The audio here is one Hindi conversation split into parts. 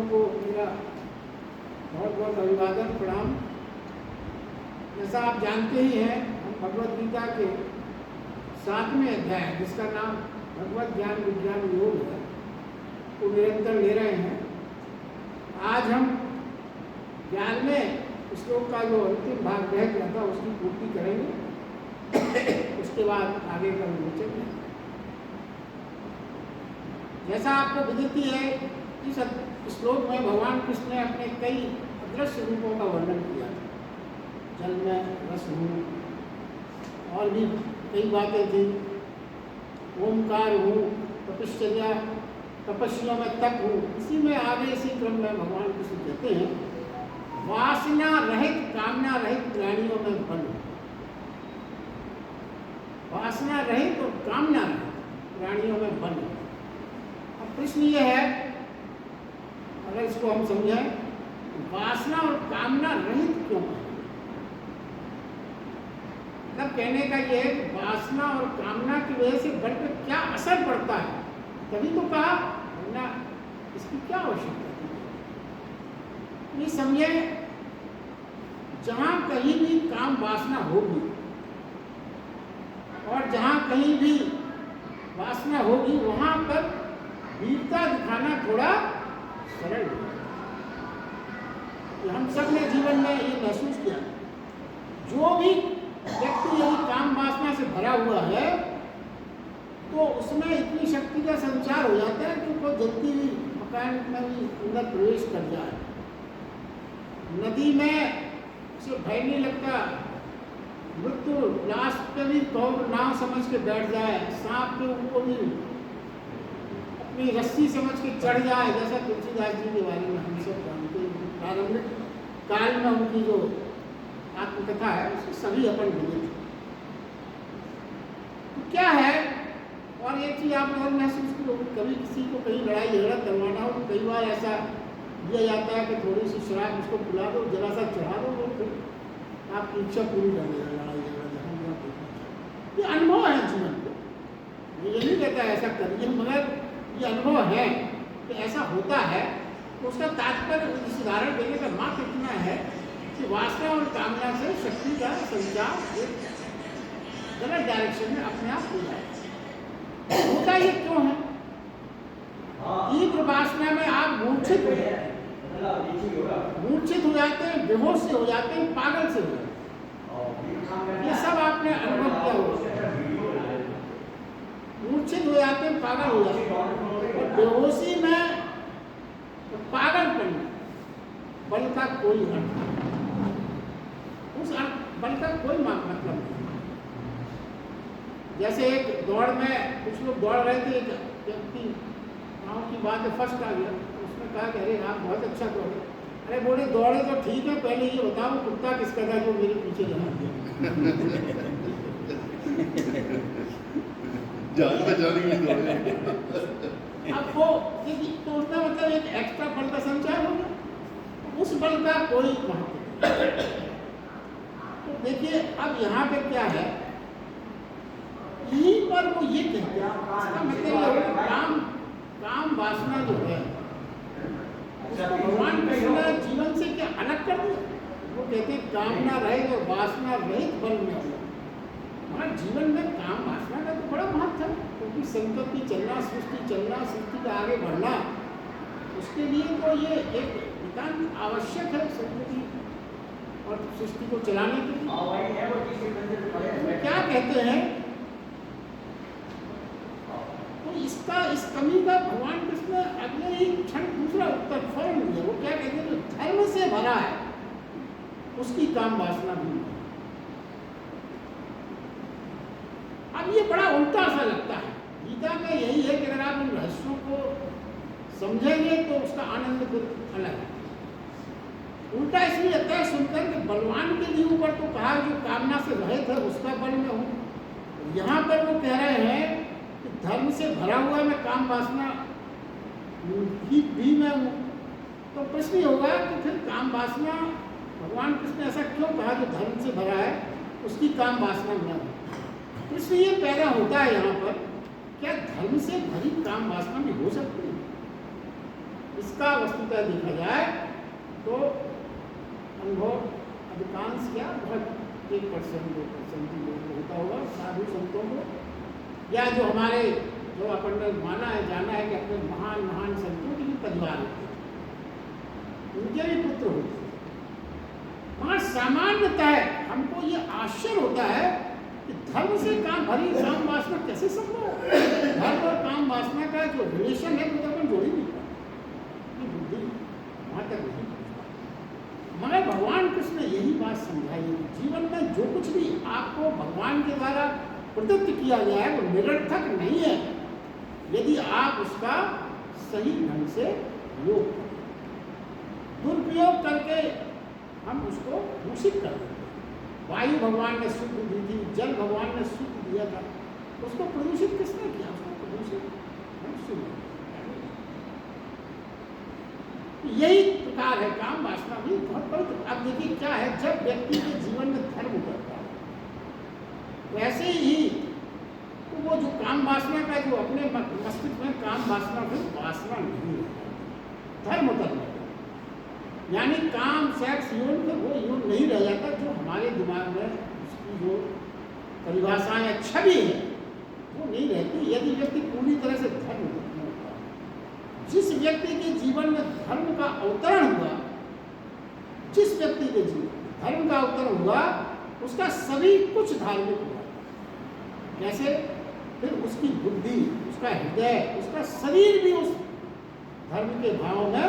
को मेरा बहुत बहुत अभिवादन प्रणाम। जैसा आप जानते ही हैं, हम भगवद गीता के 7वें अध्याय जिसका नाम भगवत ज्ञान विज्ञान योग है को निरंतर ले रहे हैं। आज हम 11वें श्लोक का जो अंतिम भाग रह गया था उसकी पूर्ति करेंगे। उसके बाद आगे का विवेचन है। जैसा आपको विदित है, इस श्लोक में भगवान कृष्ण ने अपने कई अदृश्य रूपों का वर्णन किया। जल में रस हूँ और भी कई बातें थी। ओमकार हूँ, तपश्चर्या, तपस्या में तप हूँ। इसी में आगे इसी क्रम में भगवान कृष्ण कहते हैं, वासना रहित कामना रहित प्राणियों में बन। वासना रहित और कामना रहित प्राणियों में बन। अब प्रश्न ये है, अगर इसको हम समझें, वासना और कामना रहित क्यों है? मतलब कहने का ये है कि वासना और कामना की वजह से बल पर क्या असर पड़ता है, तभी तो कहा, वरना इसकी क्या आवश्यकता थी। ये समझे, जहां कहीं भी काम वासना होगी और जहां कहीं भी वासना होगी वहां पर वीरता दिखाना थोड़ा सरल है। हम सब ने जीवन में ये महसूस किया, जो भी व्यक्ति यदि काम वासना से भरा हुआ है तो उसमें इतनी शक्ति का संचार हो जाता है कि वो जल्दी भी मकान में भी अंदर प्रवेश कर जाए। नदी में उसे भय नहीं लगता, मृत्यु लास्ट पे भी तो नाव समझ के बैठ जाए, सांप के ऊपर भी अपनी रस्सी समझ के चढ़ जाए, जैसा तुलसीदास जी के बारे में हम सब जानते हैं। प्रारंभिक काल में उनकी जो आत्मकथा है उससे सभी अपन मिले थे। तो क्या है, और एक चीज आप और महसूस करो, कभी किसी को कहीं लड़ाई झगड़ा करवाना हो तो कई बार ऐसा दिया जाता है कि थोड़ी सी शराब उसको पिला दो, जरा सा चढ़ा दो, और फिर आपकी इच्छा पूरी कर देगा। लड़ाई झगड़ा ये अनुभव है जीवन को, ये नहीं कहता ऐसा करिए, मगर ये अनुभव है कि ऐसा होता है। तो उसका तात्पर्य इस उदाहरण देने का मात्र इतना है कि वासना और कामना से शक्ति का संचार एक गलत डायरेक्शन में अपने आप हो जाए। होता ये क्यों है? तीव्र वासना में आप मूर्छित हो जाते हैं, बेहोश से हो जाते हैं, पागल से हो जाते हैं। ये सब आपने अनुभव किया होगा। मूर्छित हो जाते हैं, पागल हो जाते हैं, और बेहोशी में पागलपन में बल का कोई अर्थ नहीं, उस बल का कोई मतलब नहीं। जैसे एक दौड़ में कुछ लोग दौड़ रहे थे, एक व्यक्ति गाँव की बात है, फर्स्ट आ गया, तो उसने कहा कि अरे आप बहुत अच्छा दौड़े। अरे बोले दौड़े तो ठीक है, पहले ये बताओ कुत्ता किसका था जो मेरे पीछे लगा दिया। अब वो तो उसका मतलब एक एक्स्ट्रा बल का संचार हो गया, उस बल का कोई महत्व नहीं। तो देखिए अब यहाँ पे क्या है, यहीं पर वो ये कहते हैं, इसका मतलब काम वासना जो है उसको भगवान कृष्ण ने जीवन से क्या अलग कर दिया। वो कहते हैं कामना रहित और वासना रहित बल में हो। हमारे जीवन में काम वासना का तो बड़ा महत्व है, क्योंकि संतति चलना, सृष्टि का आगे बढ़ना, उसके लिए तो ये एक नितांत आवश्यक है संतति और सृष्टि को चलाने के लिए। क्या कहते हैं, तो इसका इस कमी का भगवान कृष्ण अगले ही क्षण दूसरा उत्तर फौरन दिया। वो क्या कहते हैं, जो धर्म से भरा है उसकी काम वासना भी। अब ये बड़ा उल्टा सा लगता है। गीता में यही है कि अगर आप इन रहस्यों को समझेंगे तो उसका आनंद फिर अलग है। उल्टा इसलिए लगता है सुनकर कि बलवान के लिए ऊपर तो कहा जो कामना से रहित है उसका बल में हूँ। यहाँ पर वो कह रहे हैं कि धर्म से भरा हुआ मैं काम वासना भी मैं हूँ। तो प्रश्न ये होगा कि फिर काम वासना, भगवान कृष्ण ऐसा क्यों कहा जो धर्म से भरा है उसकी काम वासना न हो? प्रश्न ये पैदा होता है यहाँ पर, क्या धर्म से भरी काम वासना भी हो सकती है? इसका वस्तुतः देखा जाए तो अनुभव अधिकांश क्या बहुत 1% 2% ही लोगों को होता होगा, साधु संतों को, या जो हमारे जो अपन ने माना है जाना है कि अपने महान महान संतों के भी परिवार होते हैं, उनके भी पुत्र होते हैं। मगर सामान्यतः हमको ये आश्चर्य होता है कि धर्म से काम भरी काम वासना कैसे संभव है। धर्म और काम वासना का जो रिलेशन है वो तो अपन जोड़ ही नहीं पाते, बुद्धि वहाँ तक नहीं पहुँचता। मगर भगवान कृष्ण ने यही बात समझाई है, जीवन में जो कुछ भी आपको भगवान के द्वारा प्रदत्त किया गया है वो निरर्थक नहीं है यदि आप उसका सही ढंग से उपयोग करें। दुरुपयोग करके हम उसको दूषित कर देते हैं। वायु भगवान ने शुद्ध दी थी, जल भगवान ने शुद्ध दिया था, उसको प्रदूषित किसने किया? उसको प्रदूषित मनुष्य ने। यही प्रकार है काम वासना भी बहुत बड़ी। अब देखिए क्या है, जब व्यक्ति के जीवन में धर्म उतरता है वैसे ही तो वो जो काम वासना का जो अपने मस्तिष्क में काम वासना फिर वासना नहीं है, धर्म उतरने का, यानी काम सेक्स यौन फिर वो यौन नहीं रह जाता जो हमारे दिमाग में उसकी जो परिभाषाएं या छवि है वो नहीं रहती यदि व्यक्ति पूरी तरह से धर्म नहीं होता। जिस व्यक्ति के जीवन में धर्म का अवतरण हुआ, जिस व्यक्ति के जीवन में धर्म का अवतरण हुआ उसका सभी कुछ धार्मिक हुआ। कैसे? फिर उसकी बुद्धि, उसका हृदय, उसका शरीर भी उस धर्म के भाव में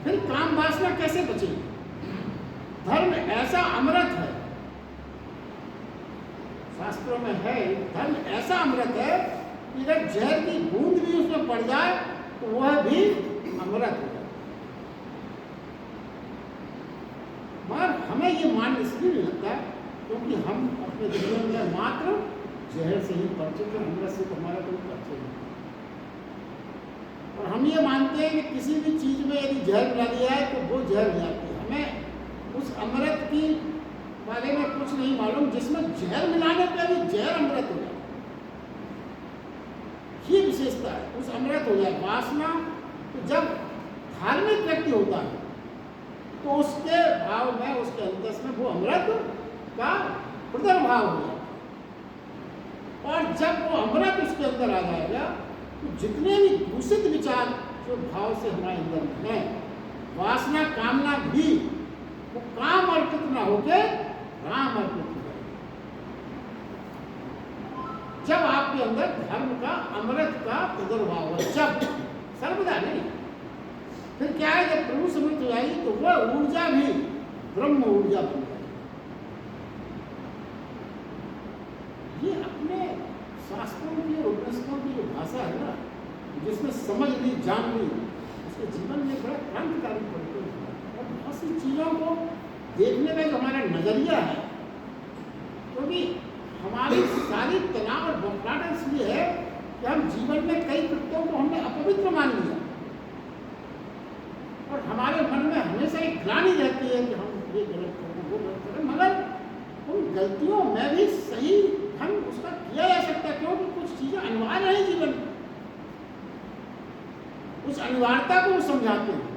फिर काम वासना कैसे बचेगी? धर्म ऐसा अमृत है, शास्त्रों में है, धर्म ऐसा अमृत है कि अगर जहर की बूंद भी उसमें पड़ जाए तो वह भी अमृत हो जाए। मगर हमें ये मान इसलिए नहीं लगता क्योंकि हम अपने जीवन में मात्र जहर से ही परिचित हैं, अमृत से तो हमारा कोई परिचय नहीं। और हम ये मानते हैं कि किसी भी चीज में यदि जहर मिला दिया है तो वो जहर हो जाती है। हमें उस अमृत की बारे में कुछ नहीं मालूम जिसमें जहर मिलाने पर भी जहर अमृत हो जाए, ये विशेषता है, उस अमृत हो जाए। वासना तो जब धार्मिक व्यक्ति होता है तो उसके भाव में, उसके अंतस में वो अमृत का प्रादुर्भाव हो जाता है। और जब वो अमृत उसके अंदर आ जाएगा तो जितने भी दूषित विचार जो भाव से हमारे अंदर में है, वासना कामना भी वो काम अर्पित ना होके राम अर्पित हो जाएगा। जब आपके अंदर धर्म का अमृत का प्रादुर्भाव हो, जब सर्वदा नहीं, फिर क्या है, जब प्रभु समृद्ध हो जाएगी तो वह ऊर्जा भी ब्रह्म ऊर्जा बन जाएगी। ये अपने शास्त्रों की और उपनिषदों की जो भाषा है ना, जिसने समझ ली, जान ली, उसके जीवन में बड़ा क्रांतिकारी परिवर्तन हुआ। और बहुत सी चीज़ों को देखने का जो हमारा नजरिया है, क्योंकि हमारी सारी तनाव और बौखलाहट इसलिए है कि हम जीवन में कई कृत्यों को हमने अपवित्र मान लिया और हमारे मन में हमेशा एक ग्लानि रहती है कि हम ये गलत करें, वो गलत करें। मगर उन गलतियों में भी सही ढंग उसका किया जा सकता है, क्योंकि कुछ चीज़ें अनिवार्य है जीवन में। उस अनिवार्यता को वो समझाते हैं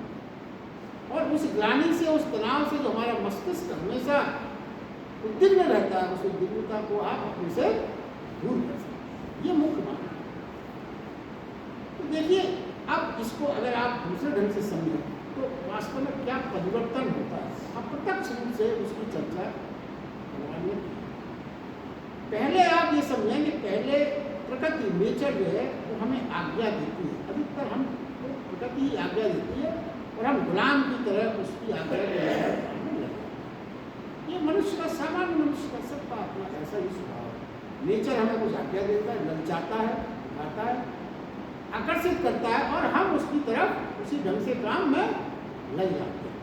और उस ग्लानि से, उस तनाव से जो हमारा मस्तिष्क हमेशा उद्विग्न रहता है, उस उद्विग्नता को आप अपने से दूर कर सकते हैं। ये मुख्य बात है। तो देखिए, अब इसको अगर आप दूसरे ढंग से समझें तो वास्तव में क्या परिवर्तन होता है, आप प्रत्यक्ष रूप से उसकी चर्चा भगवान ने की। पहले आप ये समझें कि पहले प्रकृति, नेचर जो है वो हमें आज्ञा देती है। अधिकतर हम प्रकृति ही आज्ञा देती है और हम गुलाम की तरह उसकी आज्ञा करने लगते हैं। ये मनुष्य का, सामान्य मनुष्य का सबका अपना ऐसा ही स्वभाव है। नेचर हमें कुछ आज्ञा देता है, ललचाता है, दिखाता है, आकर्षित करता है और हम उसकी तरफ उसी ढंग से काम में लग जाते हैं।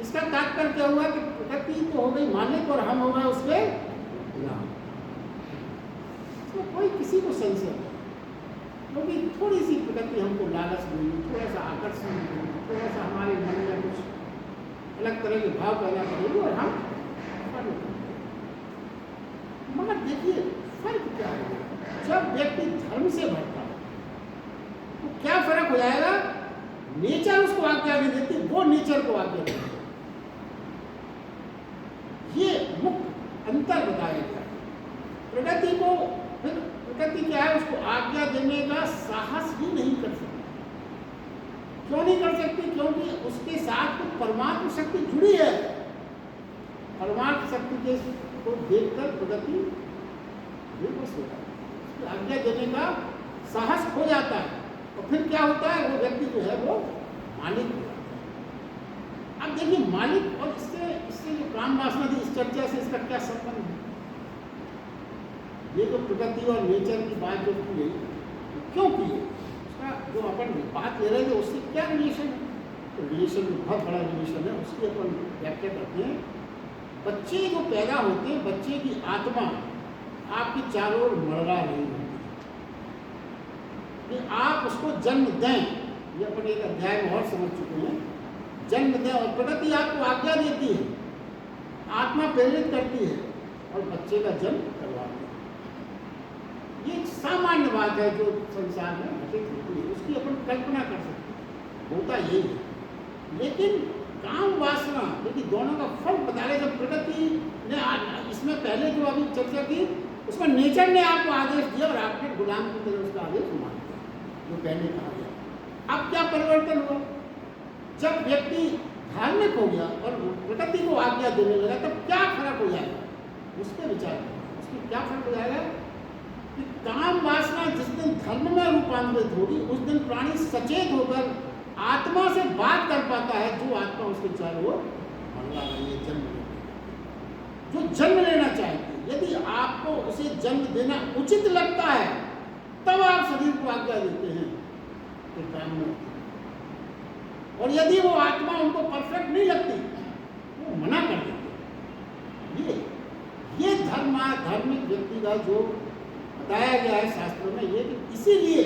इसका तात्पर्य क्या हुआ कि प्रकृति तो हो गई मालिक और हम हो गए उसके गुलाम। तो कोई किसी को संशय नहीं, क्योंकि थोड़ी सी प्रकृति हमको लालच देगी, थोड़ा सा आकर्षण देगी, थोड़ा सा हमारे मन में कुछ अलग तरह के भाव पैदा करेगी और हम मगर देखिए फर्क क्या है, जब व्यक्ति धर्म से बढ़ता है तो क्या फर्क हो जाएगा, नेचर उसको आज्ञा नहीं देती, वो नेचर को आज्ञा देती है। ये मुख्य अंतर बताया गया है। प्रकृति को, फिर प्रकृति क्या है, उसको आज्ञा देने का साहस ही नहीं कर सकती। क्यों नहीं कर सकती? क्योंकि उसके साथ तो परमात्मा शक्ति जुड़ी है। परमात्मा शक्ति के को देखकर प्रकृति बेबस हो जाती है, उसकी आज्ञा देने का साहस खो जाता है, और फिर क्या होता है, वो व्यक्ति जो है वो मालिक हो जाता है। अब देखिए, मालिक और इससे जो काम वासना थी, इस चर्चा से इसका क्या संबंध है? ये जो प्रकृति और नेचर की बात जो की गई, क्यों की है, उसका जो अपन बात ले रहे थे उससे क्या रिलेशन है? तो रिलेशन बहुत बड़ा रिलेशन है, उसकी अपन व्याख्या करते हैं। बच्चे जो पैदा होते हैं, बच्चे की आत्मा आपकी चारों ओर मड़रा रही होती है कि आप उसको जन्म दें। ये अपन एक अध्याय में और समझ चुके हैं। जन्म दें, और प्रकृति आपको आज्ञा देती है, आत्मा प्रेरित करती है और बच्चे का जन्म करवाती है। ये एक सामान्य बात है जो संसार में घटित होती है, उसकी अपन कल्पना कर सकते हैं, होता यही है। लेकिन काम वासना, क्योंकि दोनों का फर्क बता रहे। जब प्रकृति ने इसमें पहले जो अभी चर्चा की, उसमें नेचर ने आपको आदेश दिया और आपने गुलाम की तरह उसका आदेश मान लिया, जो पहले कहा गया। अब क्या परिवर्तन हुआ? जब व्यक्ति धार्मिक हो गया और प्रकृति को आज्ञा देने लगा, तब क्या फर्क हो जाएगा? उस पर विचार करें। उसमें क्या फर्क हो जाएगा कि काम वासना जिस दिन धर्म में रूपांतरित होगी, उस दिन प्राणी सचेत होकर आत्मा से बात कर पाता है, जो आत्मा उसके चारों ओर मंगला रही है, जन्म लेना, जो जन्म लेना चाहती है। यदि आपको उसे जन्म देना उचित लगता है, तब आप शरीर को आज्ञा देते हैं कि काम में, और यदि वो आत्मा उनको परफेक्ट नहीं लगती, वो मना कर देते हैं। ये धार्मिक व्यक्ति का जो बताया गया है शास्त्रों में, ये कि इसीलिए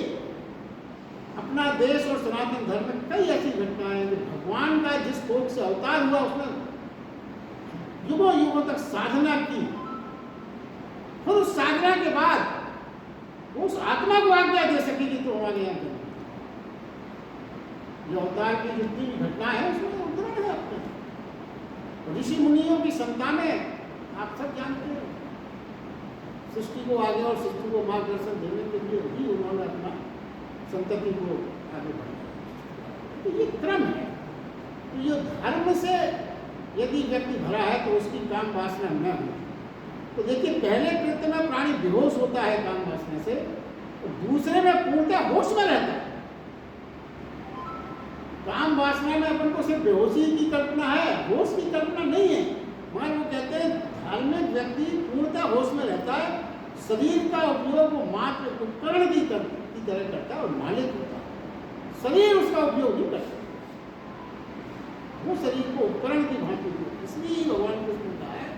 अपना देश और सनातन धर्म में कई ऐसी घटनाएं हैं कि भगवान का जिस कोख से अवतार हुआ, उसने युगों युगों तक साधना की, फिर उस साधना के बाद उस आत्मा को आज्ञा दे सकेगी तो हमारे यहाँ जो अवतार की जितनी भी घटना है उसमें उदाहरण है अपने। ऋषि मुनियों की संतानें आप सब जानते हैं, सृष्टि को आगे और सृष्टि को मार्गदर्शन देने के लिए ही उन्होंने अपना संतति को आगे बढ़ाया। तो ये क्रम है। तो ये धर्म से यदि व्यक्ति भरा है तो उसकी काम वासना न हो। तो देखिए, पहले कृत्य में प्राणी बेहोश होता है काम वासना से, और दूसरे में पूर्णतः होश में रहता है। काम वासना में अपन को सिर्फ बेहोशी की कल्पना है, होश की कल्पना नहीं है। मगर वो कहते हैं धार्मिक व्यक्ति पूर्णतः होश में रहता है, शरीर का उपयोग वो मात्र उपकरण की तरह करता है और मालिक होता है। शरीर उसका उपयोग नहीं करता, वो शरीर को उपकरण की भांति। इसलिए भगवान कृष्ण ने कहा है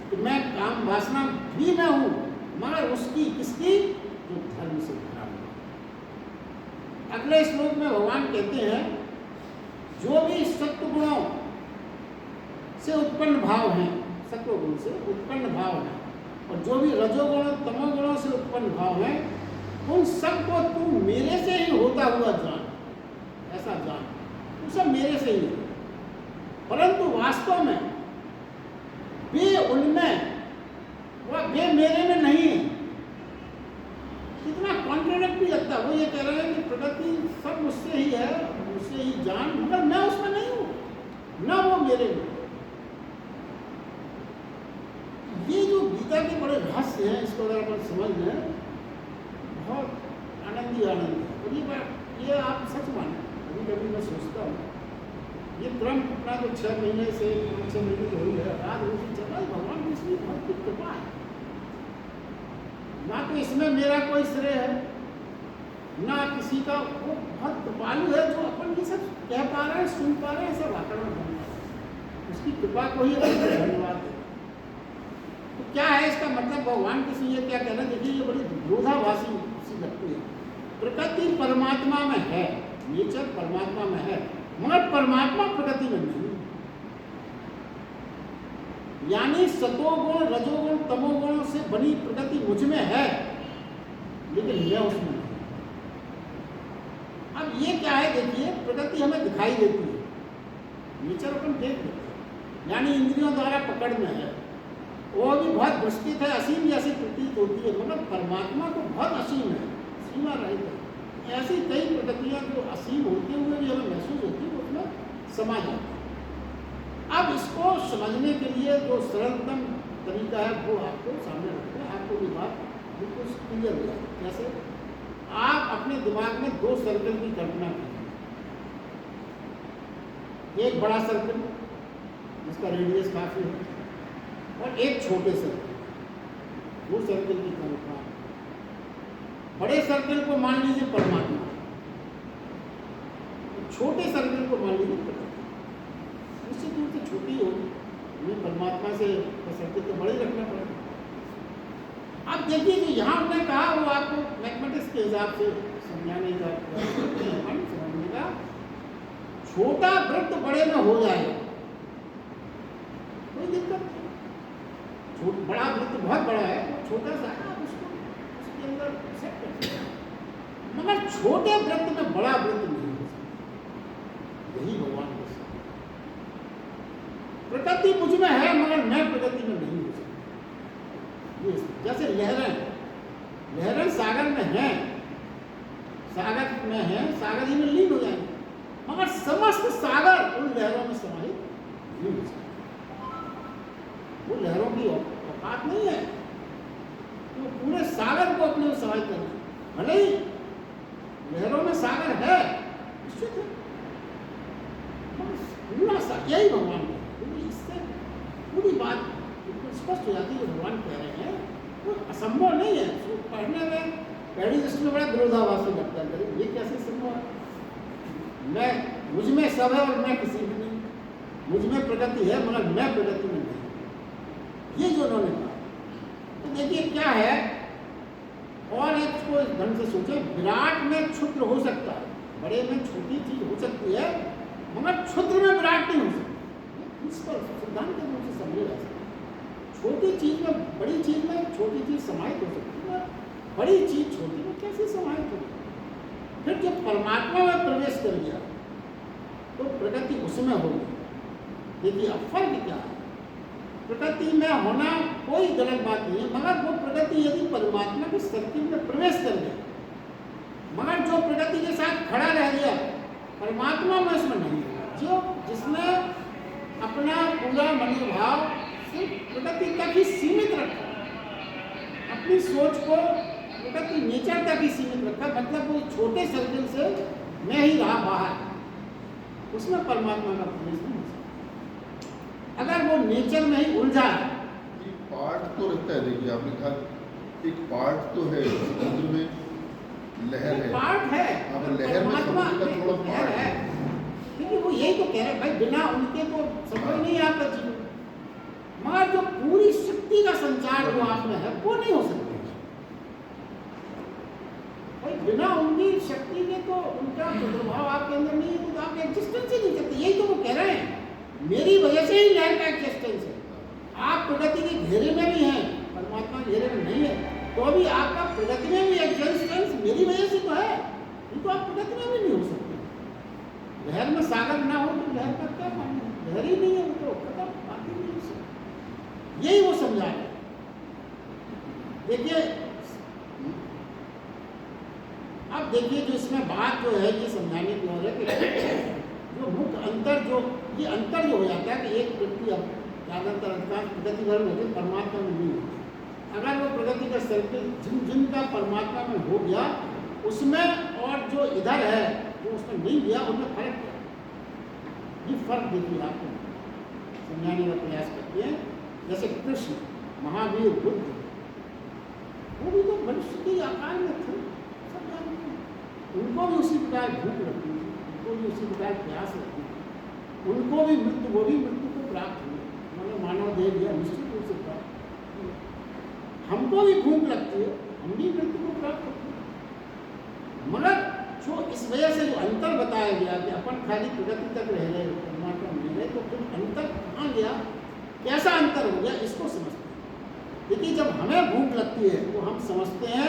कि मैं काम वासना भी मैं हूं, मगर उसकी किसकी, जो धर्म से भरा हुआ। अगले श्लोक में भगवान कहते हैं, जो भी सत्व गुणों से उत्पन्न भाव हैं, सत्व गुण से उत्पन्न भाव है, और जो भी रजोगुण तमोगुणों से उत्पन्न भाव है, उन सबको तू मेरे से ही होता हुआ जान, ऐसा जान, तू सब मेरे से ही है। परंतु वास्तव में वे उनमें वे मेरे में नहीं है। कितना कॉन्ट्राडिक्टरी लगता है। वो ये कह रहे हैं कि प्रकृति सब मुझसे ही है, मुझसे ही जान, मगर मैं उसमें नहीं हूँ, न वो मेरे में। ये जो गीता के बड़े रहस्य हैं, इसको अगर अपन समझ लें, बहुत आनंद है। और ये आप सच माने, कभी कभी मैं सोचता हूँ, ये क्रम अपना जो 6 महीने से 5-6 महीने जो हुई है, रात रोजी चल रहा है, भगवान की इसलिए बहुत कुछ कृपा है। ना तो इसमें मेरा कोई श्रेय है, ना किसी का। वो बहुत कृपालु है, जो अपन ये सब कह पा रहे हैं, सुन पा रहे हैं, सब वातावरण बन रहा है, उसकी कृपा को ही धन्यवाद है। तो क्या है इसका मतलब? भगवान कृष्ण ये क्या कहना, देखिए ये बड़ी विरोधाभासी सी लगती है। प्रकृति परमात्मा में है, नेचर परमात्मा में है, मगर परमात्मा प्रकृति में नहीं। यानी सतोगुण रजोगुण तमोगुण से बनी प्रकृति मुझ में है, लेकिन मैं उसमें नहीं। अब ये क्या है, देखिए प्रकृति हमें दिखाई देती है, नेचर अपन देख लेते हैं, यानी इंद्रियों द्वारा पकड़ में है, वो भी बहुत विस्तृत है, असीम जैसी प्रतीत होती है, मगर परमात्मा तो बहुत असीम है, सीमा रहित है। ऐसी कई प्रकृतियाँ जो असीम होते हुए भी हमें महसूस होती है, उसमें समा जाती है। अब इसको समझने के लिए जो सरलतम तरीका है वो आपको सामने रखते हैं, आपको ये बात बिल्कुल क्लियर हो जाए। कैसे? आप अपने दिमाग में 2 सर्कल की कल्पना कीजिए, एक बड़ा सर्कल जिसका रेडियस काफ़ी है और एक छोटे सर्कल, 2 सर्कल की कल्पना। बड़े सर्कल को मान लीजिए परमात्मा, छोटे सर्कल को मान लीजिए प्रकृति। निश्चित रूप से छोटी होगी, हमें परमात्मा से सर्कल तो बड़े रखना पड़ेगा। अब देखिए जो यहाँ हमने कहा वो आपको मैथमेटिक्स के हिसाब से समझाने का समझने का, छोटा वृत्त बड़े में हो जाएगा, कोई दिक्कत नहीं। बड़ा वृत्त बहुत बड़ा है, छोटा सा है, आप उसको उसके अंदर सेट कर सकते हैं, मगर छोटे वृत्त में बड़ा वृत्त नहीं हो सकता। यही भगवान को प्रकृति मुझ में है मगर मैं प्रकृति में नहीं हो सकता। जैसे लहरें सागर में हैं, सागर में है, सागर ही में लीन हो जाएंगे, मगर समस्त सागर उन लहरों में समाहित नहीं हो सकता। वो लहरों की औकात नहीं है तो पूरे सागर को अपने में समाहित करना। भले ही लहरों में सागर है, निश्चित है, पूरा सा यही भगवान है। इससे पूरी बात स्पष्ट हो जाती है, जो भगवान कह रहे हैं वो असंभव नहीं है। तो पढ़ने में पहली दृष्टि में बड़ा विरोधाभासी लगता है, ये कैसे संभव है? मैं मुझ में सब है और मैं किसी भी नहीं, मुझ में प्रकृति है मगर मैं प्रकृति में नहीं, ये जो उन्होंने कहा। तो देखिए क्या है, और एक को ढंग से सोचे, विराट में क्षुद्र हो सकता है, बड़े में छोटी चीज हो सकती है, मगर क्षुद्र में विराट नहीं हो सकती। इस पर सिद्धांत के रूप से समझे जा सकते। छोटी चीज में बड़ी चीज में छोटी चीज समाहित हो सकती है, बड़ी चीज छोटी में कैसे समाहित होगी? फिर जब परमात्मा में प्रवेश कर गया तो प्रकृति उसमें होगी। देखिए अब फर्क क्या है, प्रकृति में होना कोई गलत बात नहीं है, मगर वो प्रकृति यदि परमात्मा के सर्किल में प्रवेश कर गया, मगर जो प्रकृति के साथ खड़ा रह गया परमात्मा में उसमें नहीं, जो जिसने अपना पूरा मनोभाव सिर्फ प्रकृति तक ही सीमित रखा, अपनी सोच को प्रकृति नेचर तक ही सीमित रखा, मतलब वो छोटे सर्कल से मैं ही रहा बाहर, उसमें परमात्मा का प्रवेश नहीं हो सकता। अगर वो नेचर में ही उलझा है, पार्ट तो रहता है। देखिए आपने कहा एक पार्ट तो है समुद्र में, लहर है, पार्ट है, लहर में समुद्र का थोड़ा पार्ट है। लेकिन वो यही तो कह रहे हैं भाई, बिना उनके तो संभव नहीं आपका जीवन, मगर जो पूरी शक्ति का संचार जो आप में है वो नहीं हो सकता। भाई बिना उनकी शक्ति के तो उनका प्रभाव आपके अंदर नहीं है, तो आप एग्जिस्टेंस ही नहीं सकते। यही तो वो कह रहे हैं, मेरी वजह से ही लहर का एग्जिस्टेंस है। आप प्रगति के घेरे में भी हैं, परमात्मा घेरे में नहीं है, तो अभी आपका प्रगति में भी एग्जिस्टेंस मेरी वजह से तो है, नहीं तो आप प्रगति में भी नहीं हो सकते। लहर में सागर ना हो तो लहर का क्या माने, लहर ही नहीं है, वो तो खत्म, बात ही नहीं हो सकती। यही वो समझा रहे। देखिए अब देखिए जो इसमें बात जो है ये समझाने की ओर है कि जो मुख्य अंतर जो ये अंतर जो हो जाता है कि एक व्यक्ति अब ज़्यादातर अधिकांश प्रगति भर होते परमात्मा में नहीं होते। अगर वो प्रगति का सर्किल जिनका परमात्मा में हो गया उसमें, और जो इधर है जो उसमें नहीं गया, उनमें फर्क क्या? ये फर्क देखिए आपको समझाने का प्रयास करते हैं। जैसे कृष्ण, महावीर, बुद्ध, वो भी तो मनुष्य के आकार में थे, सब जानते हैं। उनको भी उसी प्रकार भूख लगती थी, उनको भी उसी प्रकार प्यास लगती थी, उनको भी मृत्यु, वो भी मृत्यु को प्राप्त हुए, उन्होंने मानव देह दिया, निश्चित रूप से प्राप्त। हमको भी भूख लगती है, हम भी मृत्यु को प्राप्त होते हैं, मगर जो इस वजह से जो अंतर बताया गया कि अपन खाली प्रगति तक रह गए, परमात्मा मिल गए, तो फिर अंतर कहाँ गया, कैसा अंतर हो गया, इसको समझते हैं। देखिए जब हमें भूख लगती है तो हम समझते हैं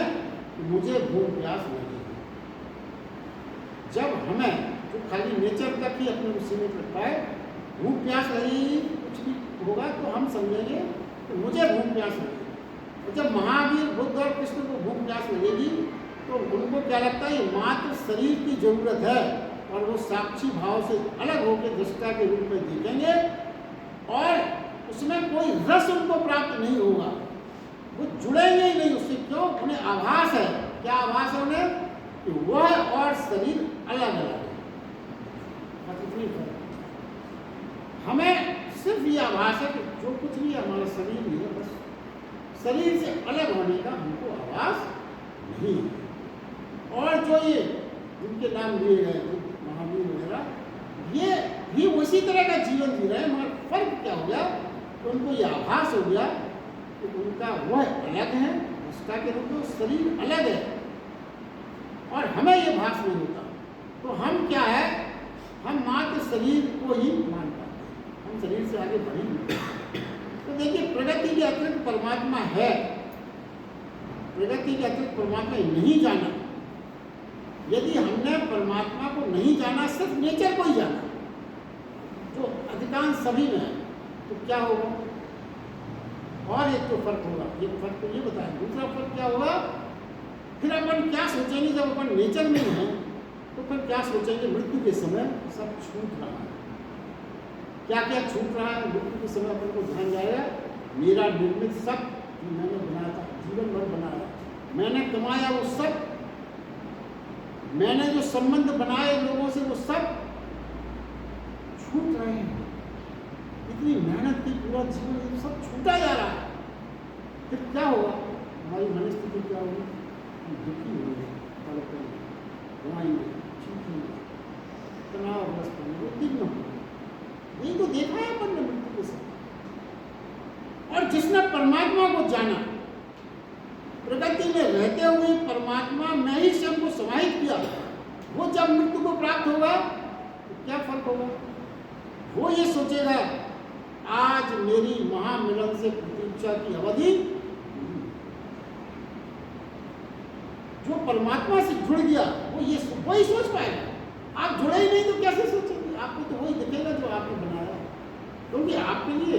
कि मुझे भूख प्यास लगी है। जब हमें जो खाली नेचर तक ही अपने को सीमित रखता है, भूख प्यास लगेगी, कुछ भी होगा तो हम समझेंगे कि मुझे भूख प्यास लगेगी। और जब महावीर बुद्ध और कृष्ण को भूख प्यास लगेगी तो उनको क्या लगता है, ये मात्र शरीर की जरूरत है, और वो साक्षी भाव से अलग होकर दृष्टा के रूप में देखेंगे और उसमें कोई रस उनको प्राप्त नहीं होगा, वो जुड़ेंगे ही नहीं उससे। क्यों? उन्हें आभास है। क्या आभास है उन्हें? कि वह और शरीर अलग अलग है। हमें सिर्फ ये आभास है कि जो कुछ भी हमारा शरीर ही है, बस शरीर से अलग होने का हमको आभास नहीं है। और जो ये जिनके नाम लिए गए महावीर वगैरह, ये भी उसी तरह का जीवन जी रहे हैं, मगर फर्क क्या हो गया तो उनको ये आभास हो गया कि उनका वह अलग है, उसका के रूप में शरीर अलग है, और हमें ये भास नहीं होता। तो हम क्या है, हम मात्र शरीर को ही मान पाते हैं, हम शरीर से आगे बढ़ ही नहीं। तो देखिए, प्रगति के अतिरिक्त परमात्मा है, प्रगति के अतिरिक्त परमात्मा नहीं जाना। यदि हमने परमात्मा को नहीं जाना, सिर्फ नेचर को ही जाना, जो अधिकांश सभी में है, तो क्या होगा? और एक तो फर्क होगा, एक फर्क तो ये बताएं। दूसरा फर्क क्या होगा, फिर अपन क्या सोचेंगे जब अपन नेचर में हैं, तो फिर क्या सोचेंगे, मृत्यु के समय सब छूट रहा है। क्या क्या छूट रहा है मृत्यु के समय? अपन को ध्यान जाएगा, मेरा निर्मित सब जो मैंने बनाया था, जीवन भर बनाया, मैंने कमाया वो सब, मैंने जो संबंध बनाए लोगों से वो सब छूट रहे हैं। इतनी मेहनत की, पूरा जीवन ये सब छूटा जा रहा है। फिर क्या होगा? हमारी मनस्थिति क्या होगी? हम दुखी होंगे, तड़पेंगे, रोएंगे, चीखेंगे, तनावग्रस्त होंगे, उद्विग्न होंगे। यही तो देखा है अपन ने मृत्यु के समय। और जिसने परमात्मा को जाना, प्रगति में रहते हुए परमात्मा में ही स्वयं को समाहित किया, वो जब मृत्यु को प्राप्त होगा तो क्या फर्क होगा? वो ये सोचेगा, आज मेरी महामिलन से प्रतीक्षा की अवधि। जो परमात्मा से जुड़ गया वो ही सोच पाएगा। आप जुड़े ही नहीं तो कैसे सोचेंगे? आपको तो वही दिखेगा जो आपने बनाया, क्योंकि आपके लिए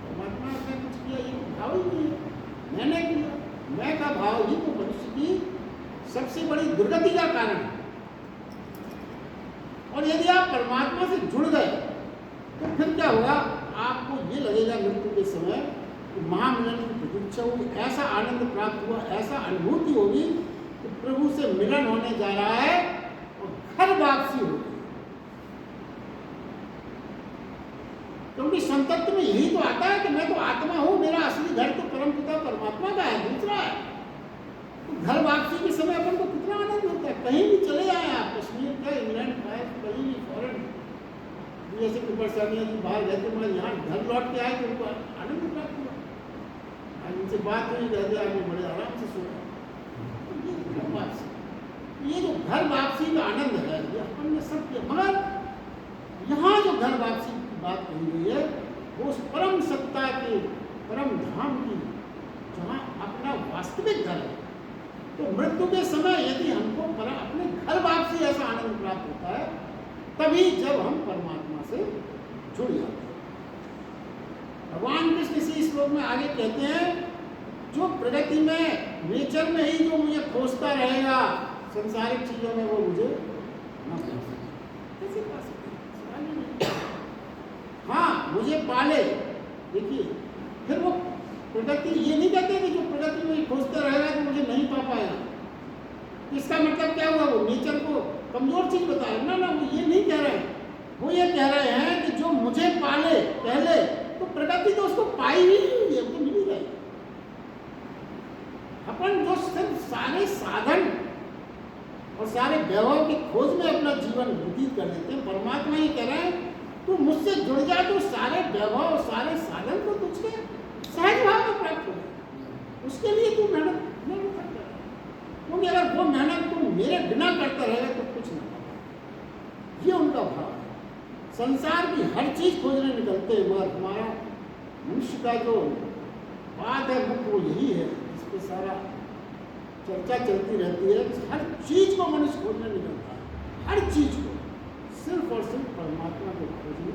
परमात्मा ने कुछ किया ये भाव ही नहीं है, मैंने किया। मैं का भाव ही तो मनुष्य की सबसे बड़ी दुर्गति का कारण है। और यदि आप परमात्मा से जुड़ गए तो फिर क्या होगा? आपको ये लगेगा मृत्यु के समय कि महामिलन की प्रतीक्षा हुई, ऐसा आनंद प्राप्त हुआ, ऐसा अनुभूति होगी कि प्रभु से मिलन होने जा रहा है और घर वापसी होगी। क्योंकि संतत्व में यही तो आता है कि मैं तो आत्मा हूं, मेरा असली घर तो परमपिता परमात्मा का है, दूसरा है। तो घर वापसी के समय अपन को कितना आनंद होता है। कहीं भी चले आए आप, कश्मीर का, इंग्लैंड का, कहीं भी फॉरेन, जैसे कुमार सानिया जी बाहर गए थे, मैं यहाँ घर लौट के आए तो उनको आनंद प्राप्त हुआ। आज उनसे बात हुई, कहते आदमी बड़े आराम से सो रहे। घर वापसी, ये जो घर वापसी का आनंद है, ये अपन ने सब किया। मगर यहाँ जो घर वापसी की बात कही गई है, वो उस परम सत्ता के, परम धाम की, जहाँ अपना वास्तविक घर है। तो मृत्यु के समय यदि हमको अपने घर वापसी ऐसा आनंद प्राप्त होता है, तभी जब हम परमात्मा से जुड़ जाते हैं। भगवान कृष्ण इसी श्लोक में आगे कहते हैं, जो प्रगति में, नेचर में ही जो मुझे खोजता रहेगा, संसारिक चीजों में वो मुझे न पा सके। कैसे पा सके? हाँ, मुझे पाले। देखिए, फिर वो प्रगति, ये नहीं कहते कि जो प्रगति में खोजता रहेगा तो मुझे नहीं पा पाएगा। इसका मतलब क्या हुआ? वो नेचर को कमजोर चीज बता रहे। ना, वो ये नहीं कह रहे हैं। वो ये कह रहे हैं कि जो मुझे पाले पहले, तो प्रगति तो उसको पाई ही नहीं है, तो मिल गई। अपन जो सिर्फ सारे साधन और सारे वैभव की खोज में अपना जीवन व्यतीत कर देते हैं, परमात्मा ये कह रहे हैं तू मुझसे जुड़ जा, तो सारे वैभव और सारे साधन को तुझके सहज भाव में प्राप्त हो जाए। उसके लिए तू मेहनत करता है, क्योंकि अगर वो मेहनत तू मेरे बिना करता रहेगा तो कुछ नहीं होगा। ये उनका भाव है। संसार की हर चीज खोजने निकलते हैं, मगर हमारा मनुष्य का जो बात है मुख्य वो यही है, जिस पे सारा चर्चा चलती रहती है। हर चीज को मनुष्य खोजने निकलता है। हर चीज को सिर्फ और सिर्फ परमात्मा को खोजने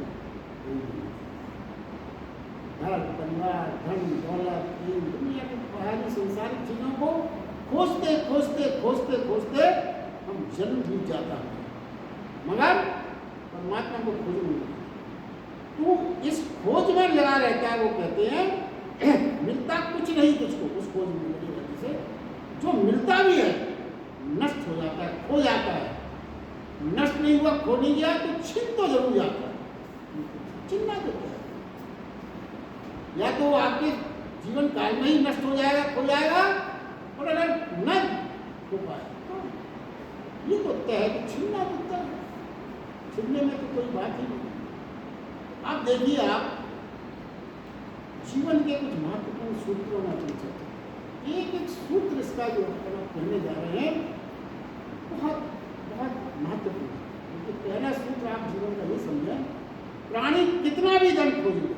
घर परिवार धन दौलत प्रेम दुनिया की बाहरी संसारिक चीजों को खोजते खोजते खोजते खोजते हम जन्म भी जाता है मगर परमात्मा को खोजने तो इस खोज में लगा रहता है। वो कहते हैं मिलता कुछ नहीं तुझको उस खोज में लगी रहने से, जो मिलता भी है नष्ट हो जाता है, खो जाता है। नष्ट नहीं हुआ, खो नहीं गया तो छिन तो जरूर जाता है। चिन्ना तो क्या है, या तो आपके जीवन काल में ही नष्ट हो जाएगा, खो जाएगा, और अगर न हो पाए तो ये तो तय है कि छिन्ना तो तय है, छिनने में तो कोई बात ही नहीं। आप देखिए, आप जीवन के कुछ महत्वपूर्ण सूत्रों में अपनी चर्चा, एक एक सूत्र इसका जो हम कहने जा रहे हैं बहुत बहुत महत्वपूर्ण है। क्योंकि पहला सूत्र आप जीवन का ये समझें, प्राणी कितना भी धन खोज ले,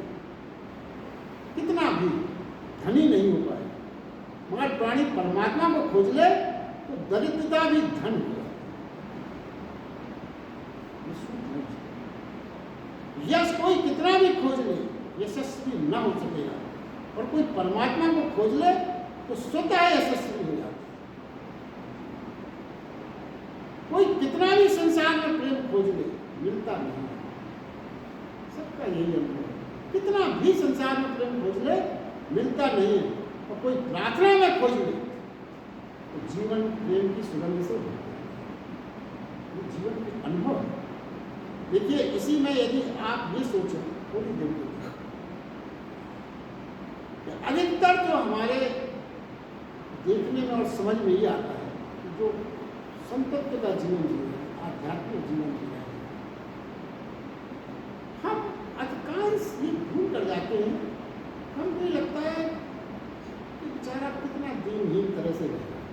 कितना भी धनी नहीं हो पाए, मगर प्राणी परमात्मा को खोज ले तो दरिद्रता भी धन हो जाए। यश कोई कितना भी खोज ले यशस्वी न हो सकेगा, और कोई परमात्मा को खोज ले तो स्वतः यशस्वी हो जाता है। कोई कितना भी संसार में प्रेम खोज ले मिलता नहीं है, सबका यही अनुभव है। कितना भी संसार में प्रेम खोज ले मिलता नहीं है, और कोई प्रार्थना में खोज ले तो जीवन प्रेम की सुगंध से होता है। ये जीवन के अनुभव है। देखिए, इसी में यदि आप ये सोचें थोड़ी देर के लिए, अधिकतर जो हमारे देखने में और समझ में ये आता है कि जो संतत्व का जीवन जी रहे हैं, आध्यात्मिक जीवन जी रहे हैं, हम अधिकांश ये भूल कर जाते हैं। हमको ये लगता है कि बेचारा कितना दिनहीन तरह से रह रहा है,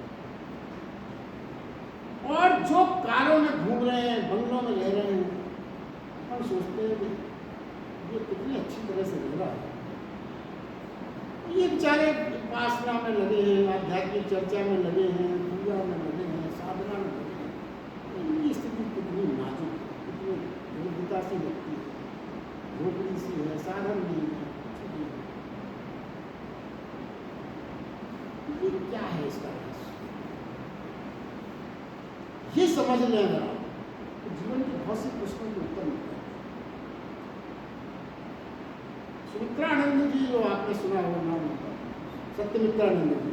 और जो कारों में घूम रहे हैं, बंगलों में रह रहे हैं, हम सोचते हैं कि ये कितनी अच्छी तरह से रह रहा है। ये बेचारे उपासना में लगे हैं, आध्यात्मिक चर्चा में लगे हैं, पूजा में लगे हैं, साधना में लगे हैं। इनकी स्थिति कितनी नाजुक है, कितनी दरिद्रता सी लगती है, झोपड़ी सी है, साधन नहीं है, कुछ नहीं है। ये क्या है इसका रहस्य? ये समझ लें अगर आप, तो जीवन के बहुत से प्रश्नों के उत्तर मिलते हैं। सुमित्रानंद जी, जो आपने सुना होगा नाम, सत्यमित्रानंद जी,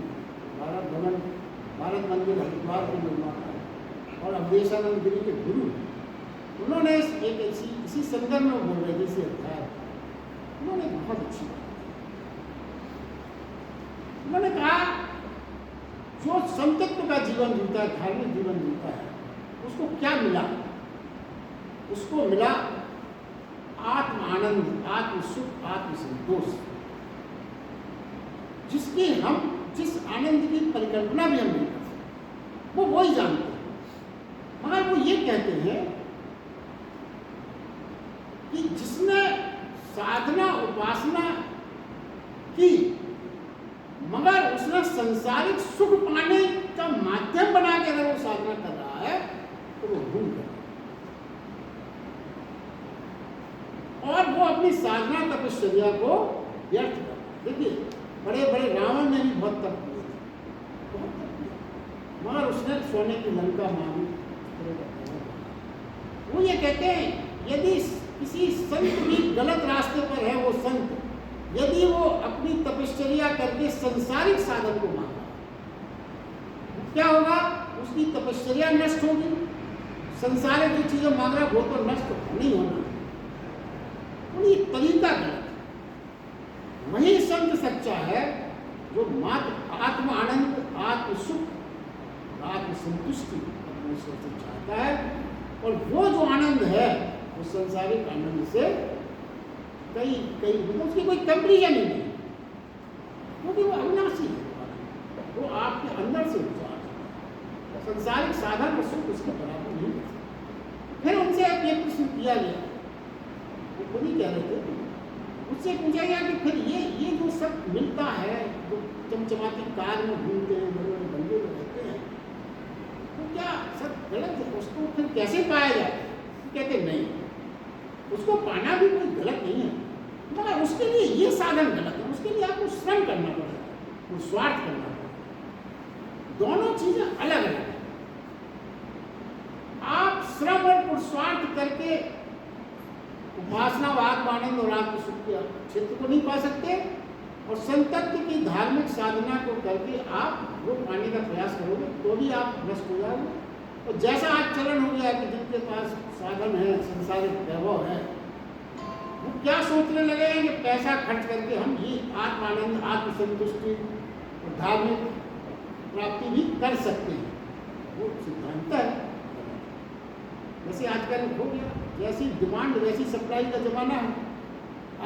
भारत मंदिर हरिद्वार के निर्माता और अवधेशानंद गिरी के गुरु, उन्होंने एक इसी संदर्भ में बोल रहे जैसे अध्याय, उन्होंने बहुत अच्छी बात, उन्होंने कहा जो संतत्व का जीवन जीता है, धार्मिक जीवन जीता है, उसको क्या मिला? उसको मिला आत्म आनंद, आत्म सुख, आत्म संतोष, जिसकी हम जिस आनंद की परिकल्पना भी हम नहीं कर सकते, वो वही जानते हैं। मगर वो ये कहते हैं कि जिसने साधना उपासना की, मगर उसने संसारिक सुख पाने का माध्यम बना के अगर वो साधना कर रहा है तो वो भूल कर, और वो अपनी साधना तपस्या को व्यर्थ कर। देखिए, बड़े बड़े रावण ने भी बहुत तप किए थे, बहुत तप किया, मगर उसने सोने की लंका मांगी। वो ये कहते हैं यदि किसी संत भी गलत रास्ते पर है, वो संत यदि वो अपनी तपश्चर्या करके संसारिक साधन को मांगा, क्या होगा? उसकी तपश्चर्या नष्ट होगी। संसारिक जो चीजें मांग रहा है वो तो नष्ट नहीं होना, ये तरीका गलत है। वही संत सच्चा है जो मात्र आत्म आनंद, आत्म सुख, आत्म संतुष्टि परमेश्वर से चाहता है, और वो जो आनंद है वो संसारिक आनंद से कई मतलब उसकी कोई कंपेरिजन ही नहीं, क्योंकि वो अविनाशी है, वो आपके अंदर से उपचार है। संसारिक साधन और सुख उसके बराबर नहीं कर सकते। फिर उनसे अब ये प्रश्न किया गया, वो खुद ही कह रहे थे, उससे पूछा गया कि फिर ये जो सब मिलता है, जो चमचमाती कार में घूमते हैं, बड़े बड़े बंगले में रहते हैं, तो तो क्या सब गलत है? उसको फिर कैसे पाया जाए? कहते नहीं, उसको पाना भी कोई गलत नहीं है, मगर उसके लिए ये साधन गलत है। उसके लिए आपको श्रम करना पड़ेगा, पुरुषार्थ करना पड़ेगा। दोनों चीजें अलग अलग हैं। आप श्रम और पुरुषार्थ करके उपासना, आत्मानंद और आत्म सुख के क्षेत्र को नहीं पा सकते, और संतत्व की धार्मिक साधना को करके आप वो पाने का प्रयास करोगे तो भी आप भ्रष्ट हो जाओगे। और जैसा आज चलन हो गया कि जिनके पास साधन है, संसारिक वैभव है, वो क्या सोचने लगे हैं कि पैसा खर्च करके हम ये आत्मानंद, आत्मसंतुष्टि और धार्मिक प्राप्ति भी कर सकते हैं। वो सिद्धांत है। जैसे आजकल हो गया, जैसी डिमांड वैसी सप्लाई का जमाना है।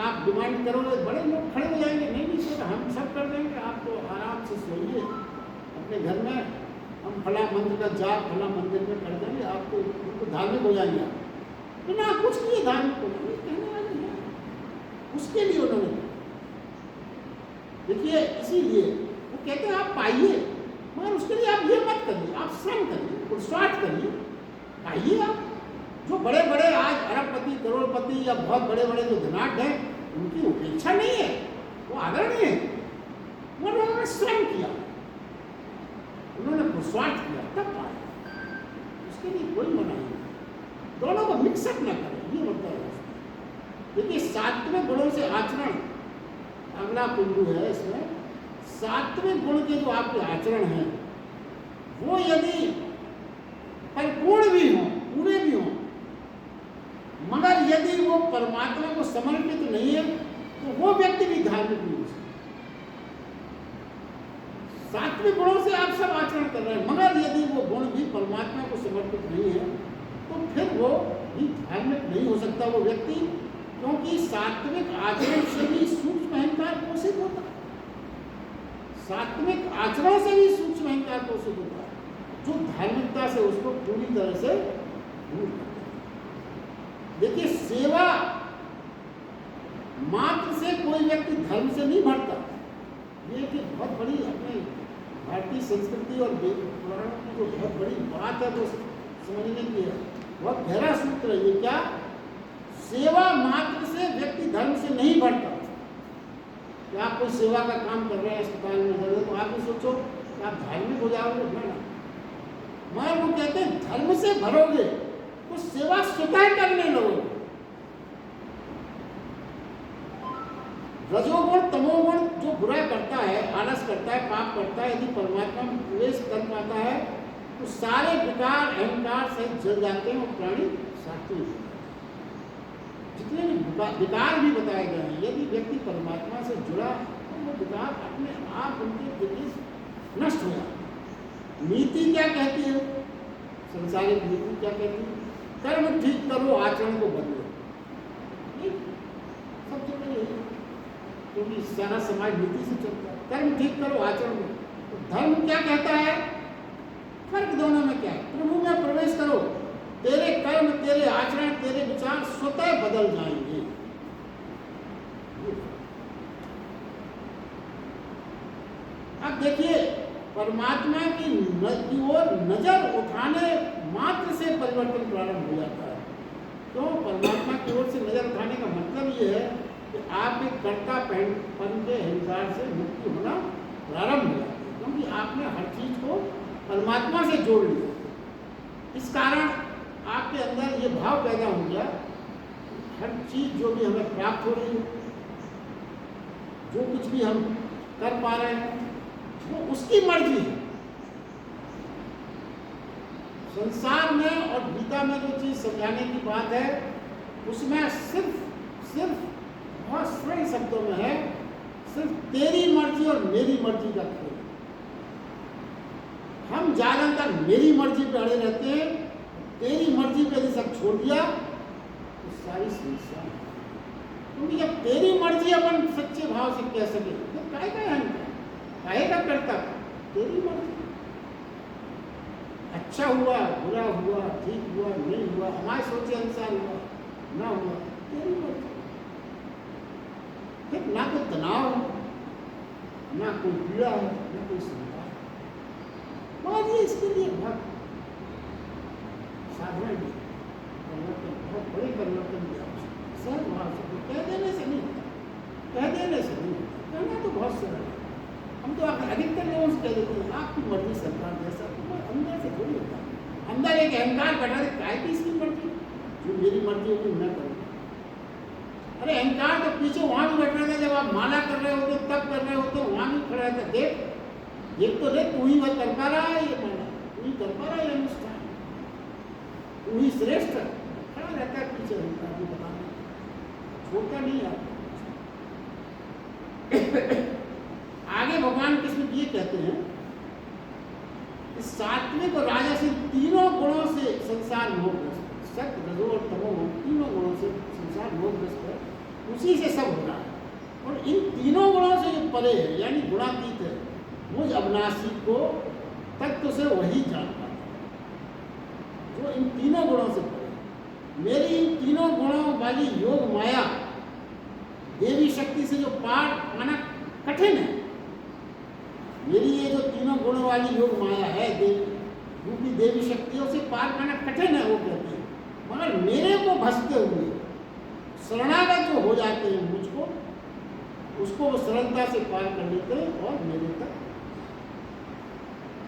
आप डिमांड करोगे, बड़े लोग खड़े हो जाएंगे, नहीं सर हम सब कर देंगे, आप तो आराम से सोइए अपने घर में, हम फला मंदिर का जाप फला मंदिर में कर देंगे, आपको उनको धार्मिक हो जाएंगे। आप बिना कुछ किए धार्मिक हो जाएंगे, कहने वाले हैं। उसके लिए उन्होंने देखिए, इसीलिए वो कहते हैं आप पाइए, मगर उसके लिए आप ये मत करिए, आप श्रम करिए, पुरुषार्थ करिए, पाइए। आप जो बड़े बड़े आज अरबपति, करोड़पति या बहुत बड़े बड़े जो धनाढ्य हैं, उनकी उपेक्षा नहीं है, वो आदरणीय है, मगर उन्होंने श्रम किया, उन्होंने पुरुषार्थ किया, तब पाया। उसके लिए कोई मना नहीं। दोनों को मिक्सअप न करें, ये मतलब है। देखिए, सात्विक गुणों से आचरण, अगला बिंदु है इसमें। सात्विक गुण के जो आपके आचरण हैं, वो यदि परिपूर्ण भी हों, पूरे भी हों, मगर यदि वो परमात्मा को समर्पित नहीं है, तो वो व्यक्ति भी धार्मिक नहीं हो सकता। सात्विक गुणों से आप सब आचरण कर रहे हैं, मगर यदि वो गुण भी परमात्मा को समर्पित नहीं है, तो फिर वो भी धार्मिक नहीं हो सकता वो व्यक्ति, क्योंकि सात्विक आचरण से भी सूक्ष्म अहंकार पोषित होता है। सात्विक आचरण से भी सूक्ष्म अहंकार पोषित होता है, जो धार्मिकता से उसको पूरी तरह से दूर करता है। देखिए, सेवा मात्र से कोई व्यक्ति धर्म से नहीं बढ़ता। ये कि बहुत बड़ी अपने भारतीय संस्कृति और पुराणों की जो बहुत बड़ी बात है वो समझने की है, बहुत गहरा सूत्र है ये। क्या सेवा मात्र से व्यक्ति धर्म से नहीं बढ़ता? कि आप कोई सेवा का काम कर रहे हैं, अस्पताल में कर रहे हैं, तो आप भी सोचो कि आप धार्मिक हो जाओगे ना। मगर वो कहते हैं धर्म से भरोगे तो सेवा स्वतः करने लगोगे। रजोगुण, तमोगुण जो बुरा करता है, आलस करता है, पाप करता है, यदि परमात्मा में प्रवेश कर पाता है तो सारे विकार अहंकार सहित जल जाते हैं और प्राणी सात्विक होता है। जितने भी विकार भी बताए गए हैं, यदि व्यक्ति परमात्मा से जुड़ा तो वो विकार अपने आप उनके प्रति नष्ट हो जाते हैं। नीति क्या कहती है? संसारिक नीति क्या कहती है? कर्म ठीक करो, आचरण को बदलो। सब जगह यही, क्योंकि सारा समाज नीति से चलता है। कर्म ठीक करो, आचरण को। तो धर्म क्या कहता है? फर्क दोनों में क्या है? प्रभु में प्रवेश करो, तेरे कर्म, तेरे आचरण, तेरे विचार स्वतः बदल जाएंगे। अब देखिए, परमात्मा की ओर नजर उठाने मात्र से परिवर्तन प्रारंभ हो जाता है। तो परमात्मा की ओर से नजर उठाने का मतलब ये है कि आप एक कर्तापन के अहंकार से मुक्ति होना प्रारंभ हो जाती है, क्योंकि आपने हर चीज को परमात्मा से जोड़ लिया। इस कारण आपके अंदर ये भाव पैदा हो गया, हर चीज जो भी हमें प्राप्त हो रही है, जो कुछ भी हम कर पा रहे हैं, वो उसकी मर्जी है। संसार में और गीता में जो चीज समझाने की बात है, उसमें सिर्फ बहुत सरल शब्दों में है, सिर्फ तेरी मर्जी और मेरी मर्जी का खेल। हम ज्यादातर मेरी मर्जी पे अड़े रहते हैं, तेरी मर्जी पे यदि सब छोड़ दिया तो सारी समस्या। क्योंकि जब तेरी मर्जी अपन सच्चे भाव से कह सके तो काहे का करता, तेरी मर्जी। अच्छा हुआ, बुरा हुआ, ठीक हुआ, नहीं हुआ, हमारे सोचे अनुसार हुआ, ना हुआ, तेरी मर्जी। फिर ना कोई तनाव है, ना कोई पीड़ा है, ना कोई चिंता है। मगर ये इसके लिए बहुत साधारण नहीं, परिवर्तन बहुत बड़े परिवर्तन किया सहज भाव से, कह देने से नहीं होता, कह देने से नहीं होता, कहना तो बहुत सरल है। हम तो अधिकतर लोगों से कह देते हैं आपकी मर्जी सरकार जैसा, तो अंदर से थोड़ी होता है, अंदर एक अहंकार बैठा है, काय की इसकी मर्जी, जो मेरी मर्जी होगी मैं करूँगा। अरे अहंकार तो पीछे वहाँ भी बैठ रहा था, जब आप माला कर रहे होते तब कर रहे होते वहाँ भी खड़ा था, देख तो देख तू ही वह कर पा रहा है, ये माला तू ही कर पा रहा है, ये अनुष्ठान तू ही श्रेष्ठ है, खड़ा रहता है पीछे अहंकार भी बताना, छोड़ता नहीं आता। आगे भगवान कृष्ण ये कहते हैं कि सात्विक और राजसिक तीनों गुणों से संसार मोहग्रस्त, सत्य रजो और तमो तीनों गुणों से संसार मोहग्रस्त है, उसी से सब हो रहा है। और इन तीनों गुणों से जो परे है यानी गुणातीत है, मुझ अविनाशी को तत्व से वही जान पाता है जो इन तीनों गुणों से परे है। मेरी इन तीनों गुणों वाली योग माया देवी शक्ति से जो पार पाना कठिन है, मेरी ये जो तीनों गुणों वाली योग माया है रूपी देवी शक्तियों से पार पाना कठिन है, वो कहते हैं, मगर मेरे को भसते हुए शरणागत जो हो जाते हैं मुझको, उसको वो सरलता से पार कर लेते हैं और मेरे तक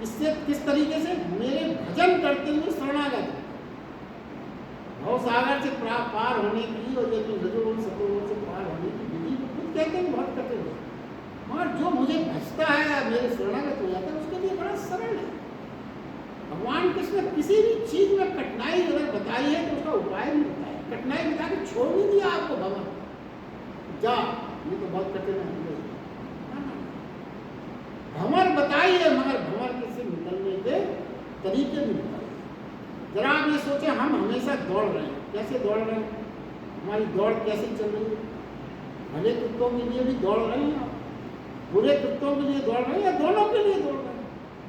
इससे किस तरीके से मेरे भजन करते हुए शरणागत भव सागर से पार होने की और ये रजोगुण सतोगुण से पार होने की विधि को खुद कहते हैं बहुत कठिन है, मगर जो मुझे भजता है या मेरे शरणागत हो जाता है उसके लिए बड़ा सरल है। भगवान कृष्ण ने किसी भी चीज में कठिनाई अगर बताई है तो उसका उपाय भी बताया, कठिनाई बता के छोड़ नहीं दिया आपको भगवान जा ये तो बहुत कठिन है, भंवर बताई है मगर भंवर से निकलने के तरीके भी बताए। जरा आप ये सोचे हम हमेशा दौड़ रहे हैं, कैसे दौड़ रहे हैं, हमारी दौड़ कैसे चल रही है, भले कुत्तों के लिए भी दौड़ रहे हैं, बुरे कुत्तों के लिए दौड़ रहे हैं या दोनों के लिए दौड़ रहे हैं,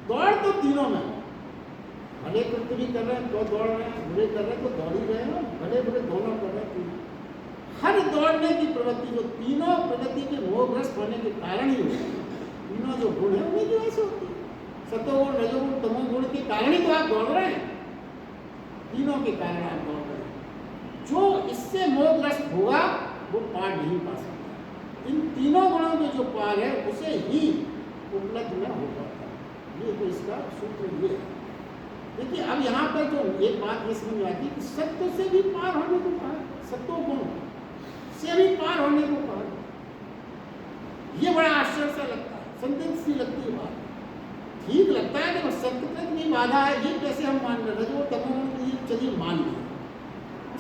दौड़ तो तीनों में, भले कुत्ते भी कर रहे हैं तो दौड़ रहे हैं, बुरे कर रहे हैं तो दौड़ ही रहे हैं, भले बुरे दोनों कर रहे हैं तीनों। हर दौड़ने की प्रवृत्ति जो तीनों प्रगति के मोहग्रस्त होने के कारण ही होती है, तीनों जो गुण है उन्हीं की वजह से होती है, सतोगुण रजोगुण तमोगुण के कारण ही तो आप दौड़ रहे हैं, तीनों के कारण आप दौड़ रहे हैं। जो इससे मोहग्रस्त होगा वो पार नहीं पा सकता, इन तीनों गुणों में जो पार है उसे ही उपलब्ध न हो पाता, ये तो इसका सूत्र ये है। देखिए अब यहाँ पर जो एक बात ये समझ आती है कि सत्य से भी पार होने को कहा, सत्तो गुण से भी पार होने को कहा, ये बड़ा आश्चर्य सा लगता है, संदिग्ध सी लगती है बात, ठीक लगता है कि सत्य तक भी बाधा है, ये कैसे हम मान रहे हैं, जो तमोगुण के लिए चलिए मान लें,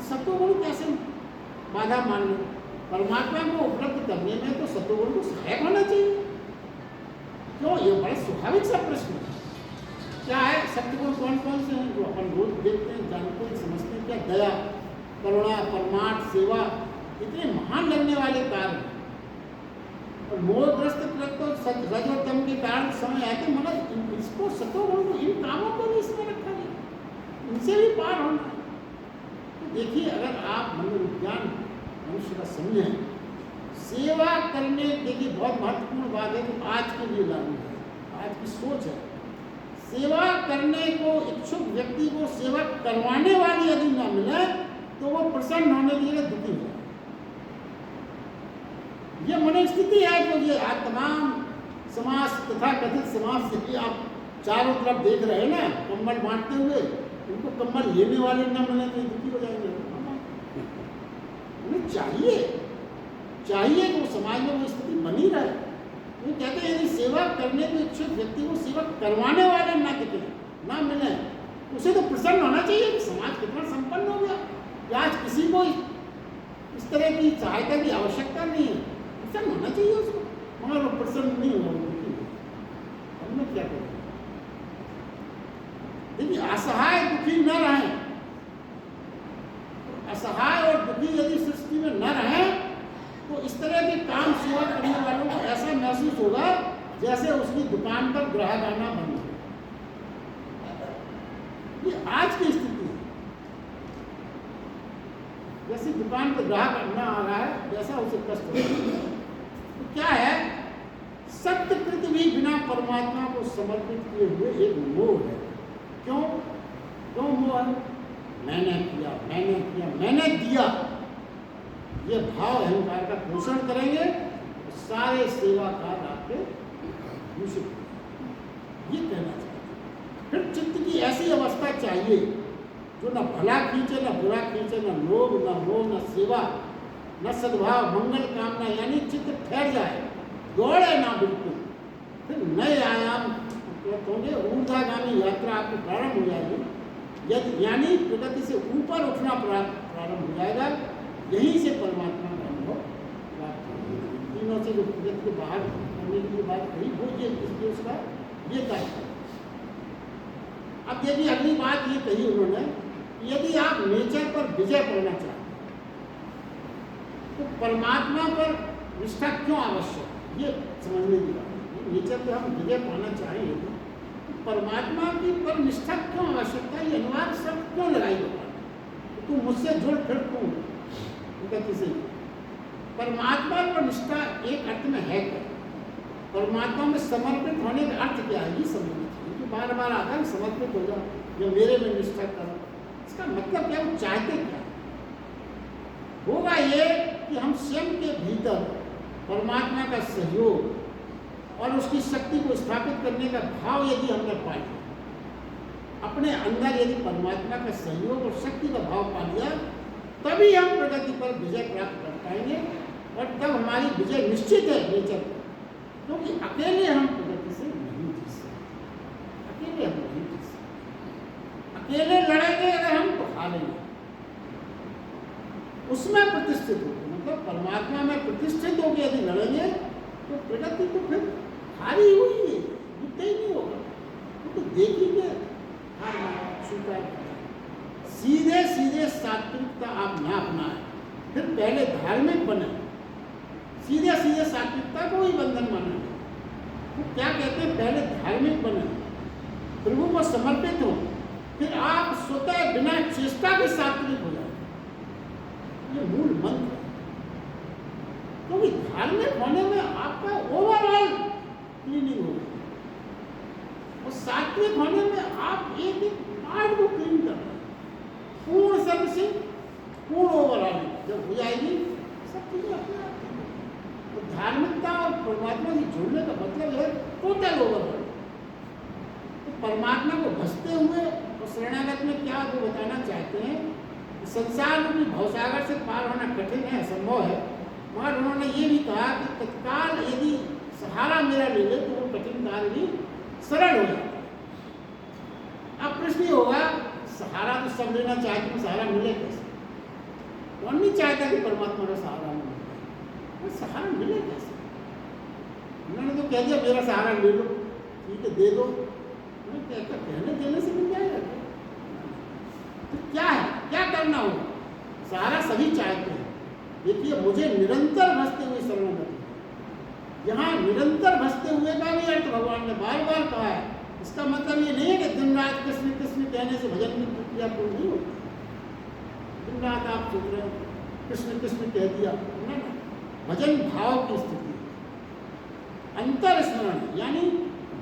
सत्वगुण कैसे बाधा मान लें, परमात्मा को उपलब्ध करने में तो सत्वगुण को सहायक होना चाहिए, क्यों, ये बड़ा स्वाभाविक सा प्रश्न है। क्या है सत्वगुण कौन कौन से हैं जो अपन रोज देखते हैं, जानते हैं, समझते हैं, क्या दया, करुणा, परमार्थ, सेवा, इतने महान लगने वाले कार्य हैं, और मोहग्रस्त तो रज और तम के कारण समय आते, मगर इसको सत्वगुण को इन कामों को भी इसमें रखा गया, इनसे भी पार होना है। तो देखिए अगर आप मनोविज्ञान मनुष्य का समझें, सेवा करने, देखिए बहुत महत्वपूर्ण बात है कि आज के लिए लागू है, आज की सोच है, सेवा करने को इच्छुक व्यक्ति को सेवा करवाने वाली यदि न मिले तो वो प्रसन्न होने के लिए दुखी हो जाए, ये मनोस्थिति है। जो ये आज तमाम समाज तथा कथित समाज से भी आप चारों तरफ देख रहे हैं ना, कंबल बांटते हुए, उनको कंबल लेने वाले न मिले तो दुखी हो जाएंगे। उन्हें चाहिए कि वो समाज में वो स्थिति बनी रहे। वो कहते हैं यदि सेवा करने को इच्छुक व्यक्ति को सेवा करवाने वाले ना दिखे, ना मिले, उसे तो प्रसन्न होना चाहिए कि समाज कितना संपन्न हो गया, कि आज किसी को इस तरह की सहायता की आवश्यकता नहीं है, प्रसन्न होना चाहिए उसको, मगर वो प्रसन्न नहीं हुआ, हमने क्या करें। देखिए असहाय दुखी न रहे, असहाय और दुखी यदि सृष्टि में न रहे तो इस तरह के काम सेवा करने वालों को ऐसा महसूस होगा जैसे उसकी दुकान पर ग्राहक आना बंद हो। ये आज की स्थिति है, जैसे दुकान पर ग्राहक आना आ रहा है वैसा उसे कष्ट हो रहा है। तो क्या है, सत्यकृत भी बिना परमात्मा को समर्पित किए हुए एक मोह है। क्यों मोह है? मैंने किया, मैंने किया, मैंने दिया, ये भाव अहंकार का पोषण करेंगे तो सारे सेवा कार्य आपके दूषित होंगे। ये कहना चाहिए। फिर चित्त की ऐसी अवस्था चाहिए जो न भला खींचे, न बुरा खींचे, न लोभ, न मोह, न सेवा, न सद्भाव, मंगल कामना, यानी चित्त ठहर जाए, दौड़े ना बिल्कुल। फिर नए आयाम होंगे, ऊर्ध्वगामी यात्रा आपकी प्रारंभ हो जाएगी। यदि यानी प्रगति से ऊपर उठना प्रारंभ हो जाएगा, यहीं से परमात्मा का अनुभव प्राप्त होगा। तीनों से जो प्रगति के बाहर करने की बात कही वो ये इसलिए उसका ये कार्य। अब देखिए अगली बात ये कही उन्होंने, यदि आप नेचर पर विजय करना चाहते तो परमात्मा पर निष्ठा क्यों आवश्यक, ये समझने की बात है। नेचर पे हम विजय पाना चाहें तो परमात्मा की पर निष्ठा क्यों आवश्यकता है, ये अनिवार्य शर्त क्यों लगाई होगा। तो तू मुझसे जुड़ फिर तू किसी परमात्मा पर निष्ठा एक अर्थ में है क्या, परमात्मा में समर्पित होने का अर्थ क्या है, ये समझना चाहिए। कि बार बार आता है समर्पित हो जाओ, जो मेरे में निष्ठा करो, इसका मतलब क्या, वो चाहते क्या होगा। ये कि हम स्वयं के भीतर परमात्मा का सहयोग और उसकी शक्ति को स्थापित करने का भाव यदि हमने पा लिया, अपने अंदर यदि परमात्मा का सहयोग और शक्ति का भाव पा लिया, तभी हम प्रगति पर विजय प्राप्त कर पाएंगे। और तब हमारी विजय निश्चित है नेचर पर, क्योंकि अकेले हम प्रगति से नहीं जीत सकते, अकेले हम नहीं जीत सकते। अकेले लड़ेंगे अगर हम तो हारेंगे। उसमें प्रतिष्ठित होकर, मतलब परमात्मा में प्रतिष्ठित होकर यदि लड़ेंगे तो प्रगति तो फिर हारी हुई है, जीतते ही नहीं होगा। तो देखेंगे स्वीकार सीधे सीधे सात्विकता आप ना अपनाएं, फिर पहले धार्मिक बने, सीधे सीधे सात्विकता को ही बंधन माना। तो क्या कहते हैं, पहले धार्मिक बने, प्रभु को समर्पित हो, फिर आप स्वतः बिना चेष्टा के सात्विक हो जाए। ये मूल मंत्र है। क्योंकि धार्मिक होने में आपका ओवरऑल क्लीनिंग होगा और सात्विक होने में आप एक एक पार्ट को क्लीन कर रहे हैं। पूर्ण सर्विसिंग, पूर्ण ओवरऑल जब हो जाएगी सब चीजें अपने आप ठीक होंगी। तो धार्मिकता और परमात्मा से जुड़ने का मतलब है टोटल ओवरऑल। तो परमात्मा को भजते हुए और शरणागत में क्या वो बताना चाहते हैं, संसार में भवसागर से पार होना कठिन है, असंभव है, मगर उन्होंने ये भी कहा कि तत्काल यदि सहारा मेरा ले ले तो वो कठिन कार्य भी सरल हो जाता है। अब प्रश्न ये होगा, सहारा तो सब लेना चाहते हैं, सहारा मिले कैसे? कौन नहीं चाहता कि परमात्मा का सहारा मिले, सहारा मिले कैसे? उन्होंने तो कह दिया मेरा सहारा ले लो, ठीक है दे दो, कहने देने से मिल जाएगा। तो क्या है, क्या करना होगा? सहारा सभी चाहते हैं। देखिए मुझे निरंतर भजते हुए शरणागति, यहाँ निरंतर भजते हुए का भी अर्थ भगवान ने बार बार कहा है। इसका मतलब ये नहीं है कि दिन रात कृष्ण कृष्ण कहने से भजन की प्रक्रिया पूरी नहीं होती। दिन रात आप सोच रहे हो कृष्ण कृष्ण कह दिया, ना भजन भाव की स्थिति, अंतर स्मरण, यानी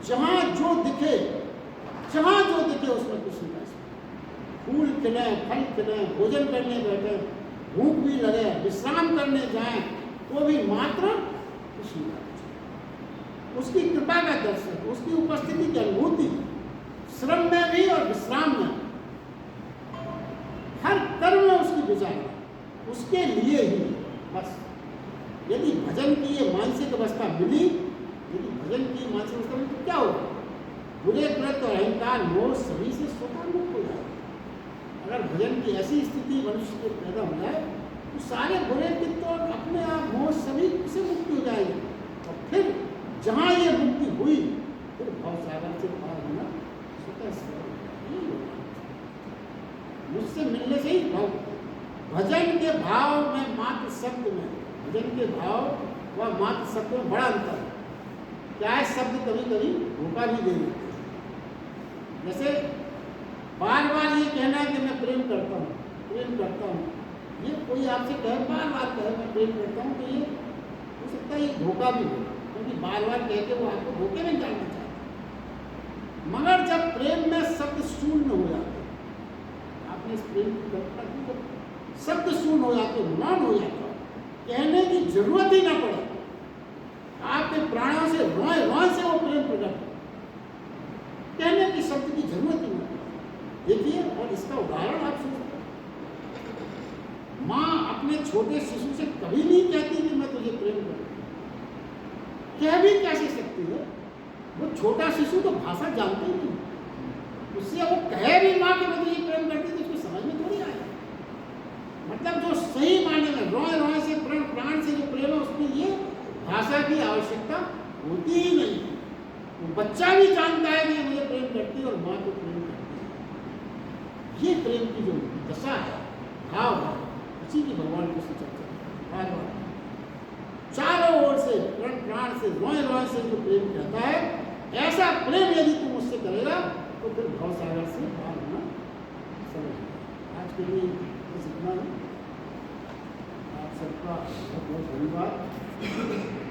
जहाँ जो दिखे उसमें कृष्ण का स्मरण। फूल खिले, फल खिले, भोजन करने बैठे, भूख भी लगे, विश्राम करने जाएं, तो भी मात्र कृष्ण का, उसकी कृपा का दर्शन, उसकी उपस्थिति की अनुभूति, श्रम में भी और विश्राम में, हर कर्म में उसकी विचार, उसके लिए ही बस। यदि भजन की ये मानसिक अवस्था मिली, यदि भजन की मानसिक अवस्था मिली तो क्या होगा? बुरे कृत्य और अहंकार मोह सभी से स्वतः मुक्त हो जाए। अगर भजन की ऐसी स्थिति मनुष्य को पैदा हो जाए तो सारे बुरे कृत्य और अपने आप मोह सभी से मुक्ति हो जाएगी। और फिर जहाँ ये मुक्ति हुई, फिर भवसागर से पार होना स्वतः सरल। मुझसे मिलने से ही भजन के भाव में, मात्र शब्द में, भजन के भाव व मात्र शब्द में बड़ा अंतर है। क्या है, शब्द कभी कभी धोखा भी दे देते हैं। जैसे बार बार ये कहना है कि मैं प्रेम करता हूँ, ये कोई आपसे कहे, बार बार कहे मैं प्रेम करता हूँ, तो ये हो सकता है ये धोखा भी हो, क्योंकि बार बार कह के वो आपको धोखे में डालना चाहते हैं। मगर जब प्रेम में शब्द शून्य हो जाते हैं, आप आपने इस प्रेम की कल्पना की तो शब्द शून्य हो जाते, मौन हो जाता, कहने की जरूरत ही ना पड़े, आपके प्राणों से रोए रोए से वो प्रेम प्रकट हो, कहने की शब्द की जरूरत ही ना पड़े। देखिए, और इसका उदाहरण आप सोचते, माँ अपने छोटे शिशु से कभी नहीं कहती कि मैं तुझे प्रेम करती हूँ। कह भी कैसे सकती है? वो छोटा शिशु तो भाषा जानते ही नहीं, उससे वो कहे भी माँ कि मैं तुझे प्रेम करती हूँ तो उसको समझ में थोड़ी आएगा। मतलब जो सही मायने में रोए रोए से प्राण प्राण से जो प्रेम है उसमें ये भाषा की आवश्यकता होती ही नहीं। वो बच्चा भी जानता है कि मुझे प्रेम करती है और माँ को प्रेम करती है। ये प्रेम की जो दशा है, भाव है, उसी की भगवान कृष्ण चर्चा बार बार चारों ओर से प्राण प्राण से रोए रोए से जो प्रेम कहता है, ऐसा प्रेम यदि तू मुझसे करेगा तो फिर भाव सागर से पार होना समझ। आज के लिए बस इतना ही। आप सबका बहुत बहुत धन्यवाद।